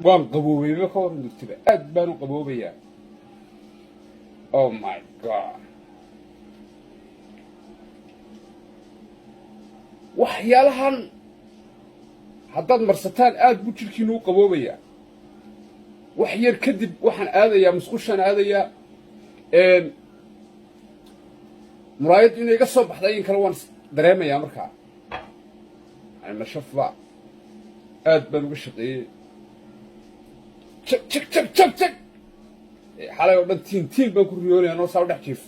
waan qaboobay ka hor mugtiba aad baan u qaboobayaa. Oh my god, waxyaalahan haddaad marsataan aad buu jirkiinu u qaboobayaa. wax yar kadib waxaan aadayaa musqushaan aadayaa muraayad inay iga soo baxday in kale waan dareemayaa markaa nashafba aad baan uga shaqeeyey jag xalay oo dhan tiin baan ku riyoonayaa noo saa u dhex jiif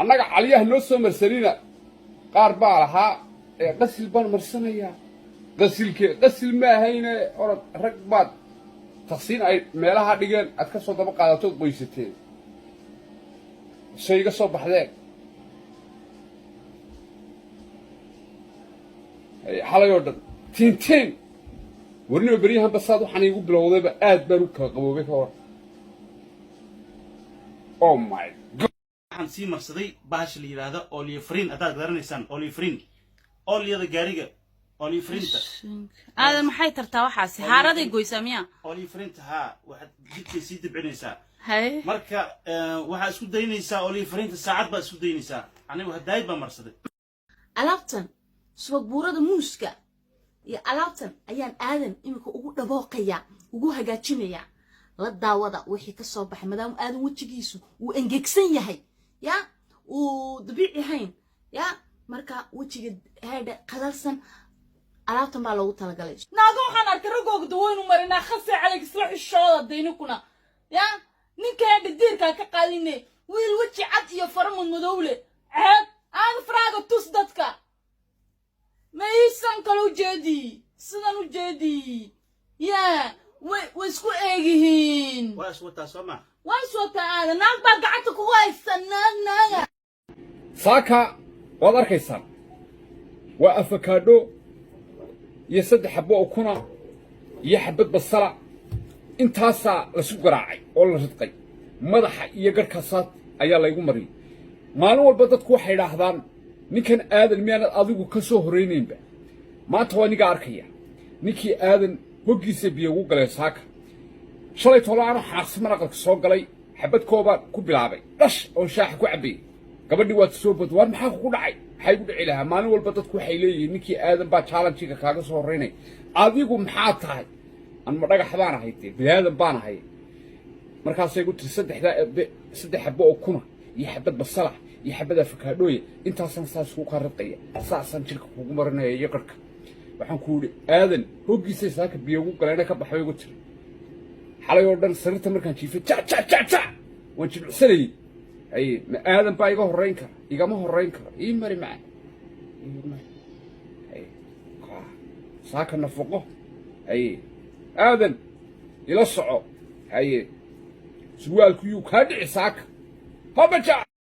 annaga caliyaha noo soo marsanina qaar baa lahaa qasil baan marsanayaa qasil ma ahayne orod rag baad taqsiin ay meelaha dhigeen aad ka soo daba qaadatood qoysateen say iga soo baxdeen xalay oo dhan tiin warnima beryahanba saad waxaan iigu bilowdayba aad baan u kala qaboobay ka hor. Oh my god, waxaan sii marsaday bahasha la yiraahdo olifrin hadaad garanaysaan olifrin oliyada gaariga olifrinta هذا ما حيترتا waxaasi haaraday goysamiya olifrinta ha waxaad jidkay sii dibcinaysaa hay marka waxa isku daynaysaa olifrinta saacad ba isku daynaysaa anigu hadaay ba marsaday alaabtan subag buurada muuska iyo alaabtan ayaan aadan imika ugu dhaboqaya ugu hagaajinaya la daawada wixii ka soo baxay maadaama aadan wajigiisu uu engegsan yahay ya uu dabiici ahayn ya marka wajiga haada qalalsan alaabtan baa loogu talagalay naago waxaan arkay ragooga dawaynu marinaa khasay calayg isla xishooda daynikuna ya ninka haada diirka ka qaadine wiil waji cad iyo farmud madowle ceeb aan faraaga tus dadka ma iisan kala ujeedi sidan ujeedi ya way isku eegihiin waa iswataa sooma waa iswataa aadan naag baa gacanta kugu haysan naaga saaka waad arkaysaan waa afakaadho iyo 3 xabbo oo kuna iyo xabad basala intaasaa lasu garaacay oo la ridqay madaxa iyo garhkaasaad ayaa laygu mariyay maalin walba dadku waxay idhaahdaan ninkan aadan miyaanad adigu ka soo horraynaynba maanta waa niga arkaya ninkii aadan hoggiisa biyo ugu galay saaka shalay tolo aanu xanaaqsan maraqalka soo galay xabad koobaan ku bilaabay dhash oo shaaxa ku cabbayay gabadhii waad soo bad waar maxaa kugu dhacay maxay ku dhici lahaa maalin walba dadku waxay leeyihiin ninkii aadan baa challenge-ga kaaga soo horraynay adigu maxaa tahay aan ma dhagax baan ahay dee biniaadan baan ahay markaasay ku tiri 3 xabbo oo kuna iyo xabad basala iyo xabad afakaadhooya intaasaan saas ku qaradqaya saasaan jirka kugu marinaya iyo qarka waxaan ku yidhi aadan hoggiisa saaka biyo ugu galayna ka baxay ugu tiri xalay oo dhan sariirta markaan jiifay waan jimicsanayay ay ma aadan baa iga horrayn kara igama horrayn karo ii mari macaan saaka nafaqo ay aadan ila soco haye surwaalku yuu kaa dhici saaka habaja